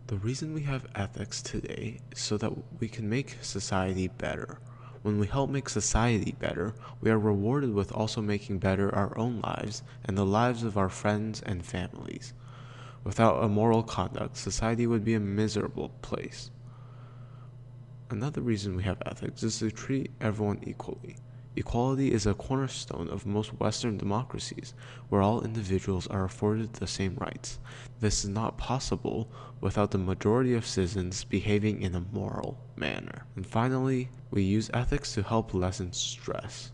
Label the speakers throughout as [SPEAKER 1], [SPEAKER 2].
[SPEAKER 1] The reason we have ethics today is so that we can make society better. When we help make society better, we are rewarded with also making better our own lives and the lives of our friends and families. Without immoral conduct, society would be a miserable place. Another reason we have ethics is to treat everyone equally. Equality is a cornerstone of most Western democracies, where all individuals are afforded the same rights. This is not possible without the majority of citizens behaving in a moral manner. And finally, we use ethics to help lessen stress.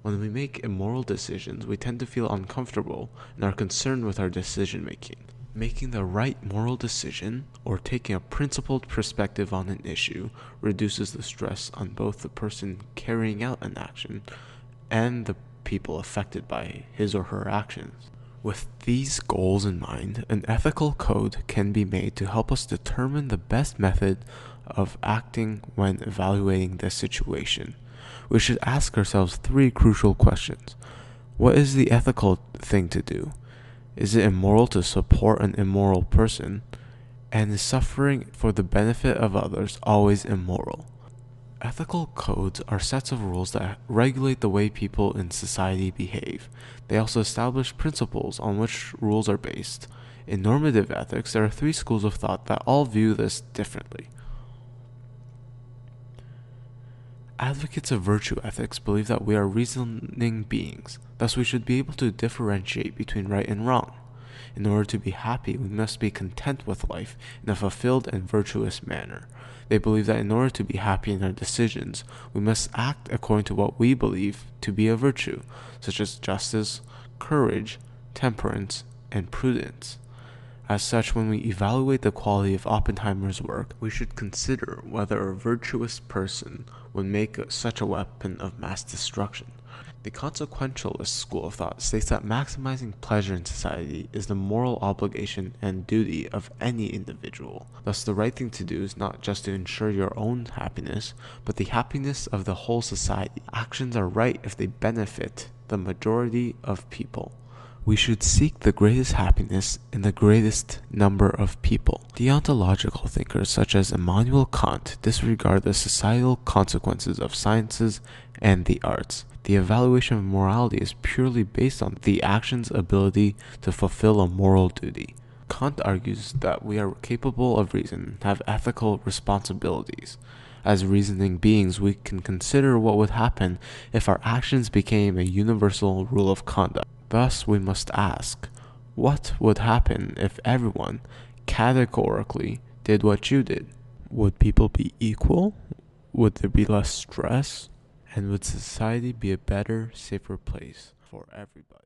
[SPEAKER 1] When we make immoral decisions, we tend to feel uncomfortable and are concerned with our decision making. Making the right moral decision, or taking a principled perspective on an issue, reduces the stress on both the person carrying out an action and the people affected by his or her actions. With these goals in mind, an ethical code can be made to help us determine the best method of acting when evaluating the situation. We should ask ourselves three crucial questions. What is the ethical thing to do? Is it immoral to support an immoral person? And is suffering for the benefit of others always immoral? Ethical codes are sets of rules that regulate the way people in society behave. They also establish principles on which rules are based. In normative ethics, there are three schools of thought that all view this differently. Advocates of virtue ethics believe that we are reasoning beings, thus we should be able to differentiate between right and wrong. In order to be happy, we must be content with life in a fulfilled and virtuous manner. They believe that in order to be happy in our decisions, we must act according to what we believe to be a virtue, such as justice, courage, temperance, and prudence. As such, when we evaluate the quality of Oppenheimer's work, we should consider whether a virtuous person would make such a weapon of mass destruction. The consequentialist school of thought states that maximizing pleasure in society is the moral obligation and duty of any individual. Thus, the right thing to do is not just to ensure your own happiness, but the happiness of the whole society. Actions are right if they benefit the majority of people. We should seek the greatest happiness in the greatest number of people. Deontological thinkers such as Immanuel Kant disregard the societal consequences of sciences and the arts. The evaluation of morality is purely based on the action's ability to fulfill a moral duty. Kant argues that we are capable of reason and have ethical responsibilities. As reasoning beings, we can consider what would happen if our actions became a universal rule of conduct. Thus, we must ask, what would happen if everyone categorically did what you did? Would people be equal? Would there be less stress? And would society be a better, safer place for everybody?